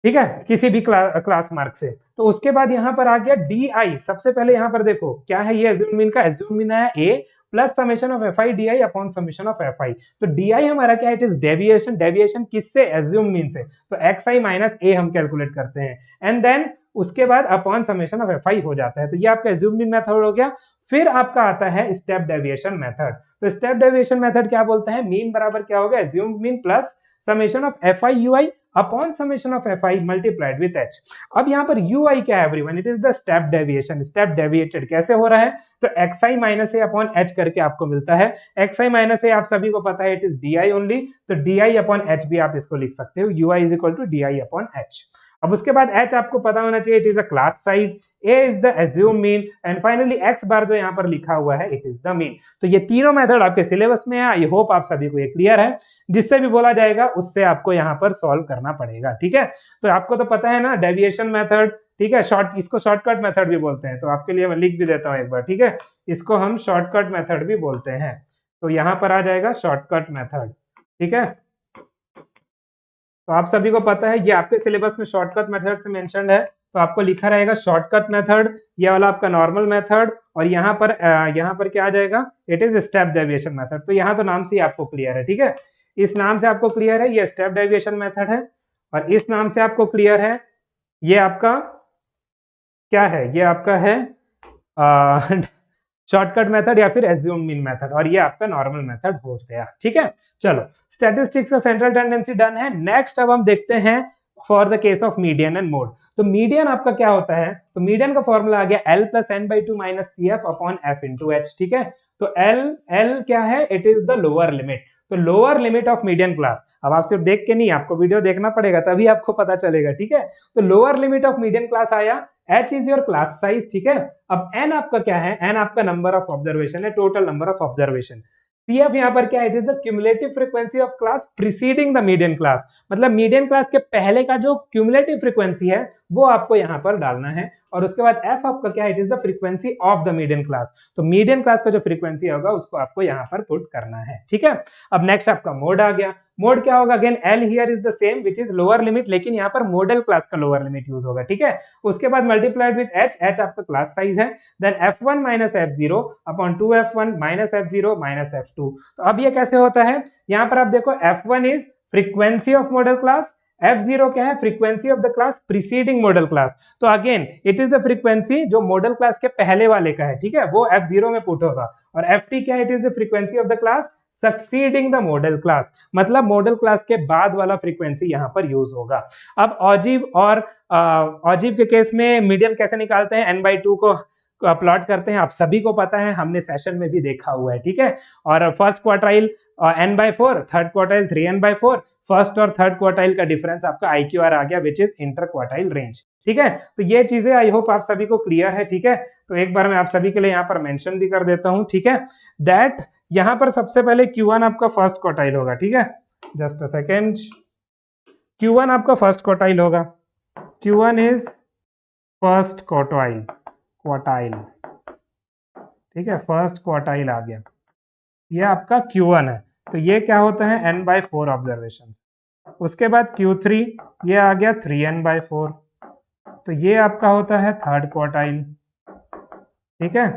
[SPEAKER 1] ठीक है, किसी भी क्लास मार्क से। तो उसके बाद यहाँ पर आ गया डी आई। सबसे पहले यहाँ पर देखो क्या है, ये एज्यूम मीन का एज्यूम मीन है A plus summation of F I D I upon summation of F I. तो डी आई हमारा क्या है, इट इज डेविएशन। डेविएशन किससे, एज्यूम मीन से। तो एक्स आई माइनस ए हम कैलकुलेट करते हैं एंड देन उसके बाद अपॉन समेशन ऑफ एफ आई हो जाता है। तो ये आपका एज्यूम मीन मेथड हो गया। फिर आपका आता है स्टेप डेविएशन मेथड। तो स्टेप डेविएशन मेथड क्या बोलता है, मीन बराबर क्या होगा, assume mean plus summation of F I you I upon summation of F I multiplied with H. अब यहाँ पर यू आई क्या है everyone, it is the step deviation. Step deviated कैसे हो रहा है, तो एक्स आई माइनस ए अपॉन एच करके आपको मिलता है। एक्स आई माइनस ए आप सभी को पता है it is D I only, तो डी आई अपॉन एच भी आप इसको लिख सकते हो, U I is equal to D I upon H. अब उसके बाद h आपको पता होना चाहिए, it is a class size, a is the assume mean and finally x bar जो यहाँ पर लिखा हुआ है इट इज द मीन। तो ये तीनों मेथड आपके सिलेबस में है। आई होप आप सभी को ये क्लियर है। जिससे भी बोला जाएगा उससे आपको यहाँ पर सॉल्व करना पड़ेगा, ठीक है। तो आपको तो पता है ना डेविएशन मेथड, ठीक है, इसको शॉर्टकट मेथड भी बोलते हैं। तो आपके लिए मैं लिख भी देता हूँ एक बार, ठीक है। इसको हम शॉर्टकट मेथड भी बोलते हैं। तो यहाँ पर आ जाएगा शॉर्टकट मेथड, ठीक है। तो आप सभी को पता है ये आपके सिलेबस में शॉर्टकट मेथड से मेंशन्ड है। तो आपको लिखा रहेगा शॉर्टकट मेथड, ये वाला आपका नॉर्मल मेथड, और यहाँ पर क्या आ जाएगा, it is step deviation method. तो यहाँ तो नाम से ही आपको क्लियर है, ठीक है। इस नाम से आपको क्लियर है ये स्टेप डेविएशन मेथड है, और इस नाम से आपको क्लियर है ये आपका क्या है, ये आपका है शॉर्टकट मेथड या फिर एज्यूम मीन मेथड, और ये आपका नॉर्मल मेथड हो गया, ठीक है। चलो स्टैटिस्टिक्स का सेंट्रल टेंडेंसी डन है। नेक्स्ट अब हम देखते हैं for the case of median and mode. तो मीडियन आपका क्या होता है, तो मीडियन का फॉर्मूला आ गया L plus N by two minus C F upon F into H, ठीक है। तो L क्या है, it is the lower limit. तो lower limit of median class, अब आप सिर्फ देख के नहीं, आपको वीडियो देखना पड़ेगा तभी आपको पता चलेगा, ठीक है। तो lower limit of median class आया, h is your class size, ठीक है। अब n आपका क्या है, n आपका नंबर ऑफ ऑब्जर्वेशन है, total number of observation. CF यहाँ पर क्या है, it is the cumulative frequency of class preceding the median class, मतलब मीडियन क्लास के पहले का जो क्यूमुलेटिव फ्रीक्वेंसी है वो आपको यहाँ पर डालना है। और उसके बाद F आपका क्या है, it is the frequency of the median class, तो मीडियन क्लास का जो फ्रीक्वेंसी होगा उसको आपको यहाँ पर पुट करना है, ठीक है। अब नेक्स्ट आपका मोड आ गया। मोड क्या होगा, again L here is the same which is lower limit, लेकिन यहाँ पर मॉडल क्लास का लोअर लिमिट यूज होगा, ठीक है। उसके बाद मल्टीप्लाइड विद H आपका क्लास साइज है, then F1 minus F0 upon 2F1 minus F0 minus F2। तो अब ये कैसे होता है, यहाँ पर आप देखो F1 is frequency of modal class, F0 क्या है, frequency of the class preceding modal class. तो again it is the frequency जो मॉडल क्लास के पहले वाले का है, ठीक है, वो F0 में पुट होगा। और Ft क्या है, it is the frequency of the class succeeding the model class, मतलब मॉडल क्लास के बाद वाला फ्रीक्वेंसी यहाँ पर यूज होगा। अब ऑजीव और ऑजीव के केस में मीडियन कैसे निकालते हैं, n/2 को प्लॉट करते हैं, आप सभी को पता है, हमने सेशन में भी देखा हुआ है, ठीक है। और first quartile n/4, third quartile 3n/4, first और थर्ड क्वार्टाइल का डिफरेंस आपका IQR आ गया which is inter quartile range, ठीक है। तो ये चीजें आई होप आप सभी को क्लियर है, ठीक है। तो एक बार मैं आप सभी के लिए यहाँ पर मेंशन भी कर देता हूँ, ठीक है, दैट यहाँ पर सबसे पहले Q1 आपका फर्स्ट क्वार्टाइल होगा, ठीक है, जस्ट अ सेकेंड, Q1 आपका फर्स्ट क्वार्टाइल होगा, Q1 इज फर्स्ट क्वार्टाइल, ठीक है, फर्स्ट क्वार्टाइल आ गया, ये आपका Q1 है। तो ये क्या होता है, n/4 ऑब्जर्वेशन। उसके बाद Q3 ये आ गया 3n/4, तो ये आपका होता है थर्ड क्वार्टाइल, ठीक है।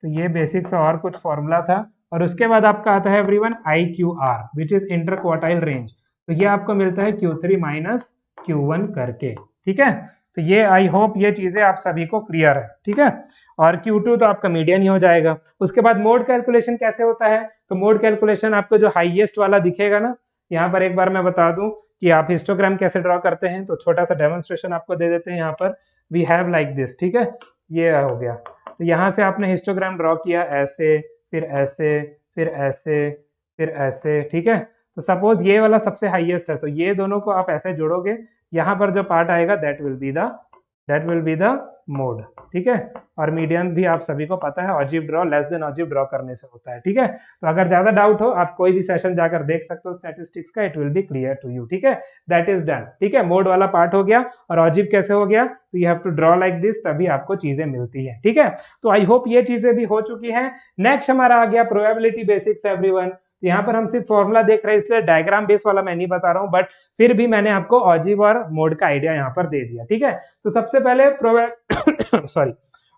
[SPEAKER 1] तो ये बेसिक सा और कुछ फॉर्मूला था। और उसके बाद आपका आता है everyone IQR which is inter quartile range, तो ये आपको मिलता है Q3 माइनस Q1 करके, ठीक है। तो ये आई होप ये चीजें आप सभी को क्लियर है, ठीक है। और Q2 तो आपका मीडियन ही हो जाएगा। उसके बाद मोड कैलकुलेशन कैसे होता है, तो मोड कैलकुलेशन आपको जो हाईएस्ट वाला दिखेगा ना, यहाँ पर एक बार मैं बता दूं कि आप हिस्टोग्राम कैसे ड्रॉ करते हैं, तो छोटा सा डेमोन्स्ट्रेशन आपको दे देते हैं। यहाँ पर वी हैव लाइक दिस, ठीक है, ये हो गया। तो यहाँ से आपने हिस्टोग्राम ड्रॉ किया ऐसे, फिर ऐसे, फिर ऐसे, फिर ऐसे, ठीक है। तो सपोज ये वाला सबसे हाईएस्ट है, तो ये दोनों को आप ऐसे जोड़ोगे, यहाँ पर जो पार्ट आएगा that will be the mode, ठीक है। और मीडियन भी आप सभी को पता है, ऑजिव ड्रॉ लेस देन ऑजिव ड्रॉ करने से होता है, ठीक है। तो अगर ज्यादा डाउट हो आप कोई भी सेशन जाकर देख सकते हो स्टैटिस्टिक्स का, it will be clear to you, ठीक है। दैट इज डन, ठीक है, मोड वाला पार्ट हो गया। और ऑजिव कैसे हो गया, तो you have to draw like this, तभी आपको चीजें मिलती है, ठीक है। तो आई होप ये चीजें भी हो चुकी हैं। नेक्स्ट हमारा आ गया प्रोबेबिलिटी बेसिक्स एवरीवन। यहाँ पर हम सिर्फ फॉर्मूला देख रहे हैं, इसलिए डायग्राम बेस वाला मैं नहीं बता रहा हूँ, बट फिर भी मैंने आपको ऑजिव और मोड का आइडिया यहाँ पर दे दिया, ठीक है। तो सबसे पहले सॉरी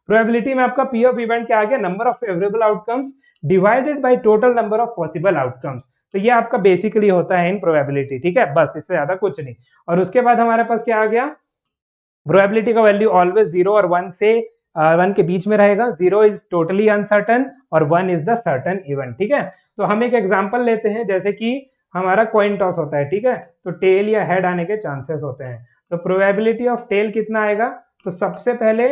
[SPEAKER 1] प्रोबेबिलिटी में आपका P ऑफ इवेंट क्या आ गया, number of favourable outcomes divided by total number of possible outcomes. तो ये आपका बेसिकली होता है इन प्रोबेबिलिटी, ठीक है, बस इससे ज्यादा कुछ नहीं। और उसके बाद हमारे पास क्या आ गया, प्रोबेबिलिटी का वैल्यू ऑलवेज 0 और 1 से 1 के बीच में रहेगा। 0 इज टोटली अनसर्टन और 1 इज द सर्टन इवेंट, ठीक है। तो हम एक एग्जांपल लेते हैं, जैसे कि हमारा कॉइन टॉस होता है, ठीक है, तो टेल या हेड आने के चांसेस होते हैं। तो प्रोबेबिलिटी ऑफ टेल कितना आएगा, तो सबसे पहले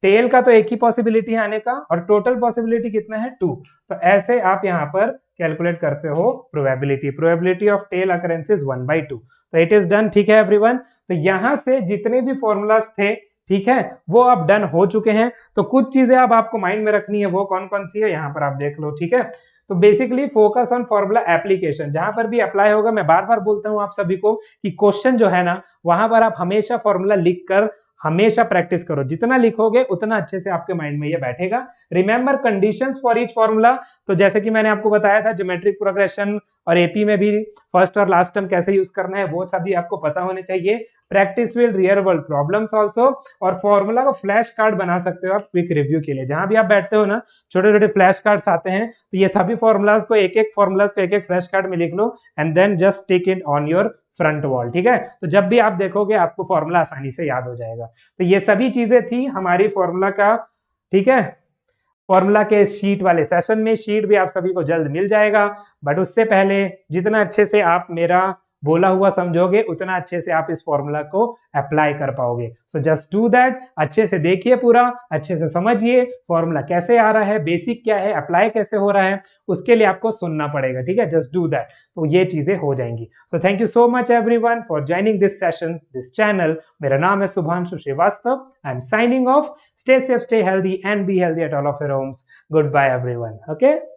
[SPEAKER 1] टेल का तो एक ही पॉसिबिलिटी आने का, और टोटल पॉसिबिलिटी कितना है 2। तो ऐसे आप यहाँ पर कैलकुलेट करते हो प्रोबेबिलिटी ऑफ टेल अकरेंसेस 1/2। तो इट इज डन, ठीक है एवरीवन। तो यहां से जितने भी फॉर्मूलाज थे, ठीक है, वो अब डन हो चुके हैं। तो कुछ चीजें अब आपको माइंड में रखनी है, वो कौन कौन सी है यहाँ पर आप देख लो, ठीक है। तो basically focus on formula application, जहां पर भी अप्लाई होगा, मैं बार बार बोलता हूं आप सभी को कि क्वेश्चन जो है ना, वहां पर आप हमेशा फॉर्मूला लिखकर हमेशा प्रैक्टिस करो, जितना लिखोगे उतना अच्छे से आपके माइंड में ये बैठेगा। Remember conditions for each formula, तो जैसे कि मैंने आपको बताया था ज्योमेट्रिक प्रोग्रेशन और एपी में भी फर्स्ट और लास्ट टर्म कैसे यूज करना है, वो सभी आपको पता होने चाहिए। Practice will real world problems also, और फॉर्मूला को फ्लैश कार्ड बना सकते हो आप क्विक रिव्यू के लिए। जहां भी आप बैठते हो ना, छोटे छोटे फ्लैश कार्ड्स आते हैं, तो ये सभी फॉर्मूलाज को एक एक फ्लैश कार्ड में लिख लो and then just stick it on your front wall, ठीक है। तो जब भी आप देखोगे आपको फॉर्मूला आसानी से याद हो जाएगा। तो ये सभी चीजें थी हमारी फॉर्मूला का, ठीक है। फॉर्मूला के शीट वाले सेशन में, शीट भी आप सभी को जल्द मिल जाएगा, बट उससे पहले जितना अच्छे से आप मेरा बोला हुआ समझोगे उतना अच्छे से आप इस फॉर्मूला को अप्लाई कर पाओगे। सो जस्ट डू दैट, अच्छे से देखिए, पूरा अच्छे से समझिए फॉर्मूला कैसे आ रहा है, बेसिक क्या है, अप्लाई कैसे हो रहा है, उसके लिए आपको सुनना पड़ेगा, ठीक है। जस्ट डू दैट, तो ये चीजें हो जाएंगी। So thank you so much everyone for joining this session, this channel. मेरा नाम है Shubhanshu Srivastava. I am signing off. Stay safe, stay healthy and be healthy at all of your homes. Good bye everyone. Okay.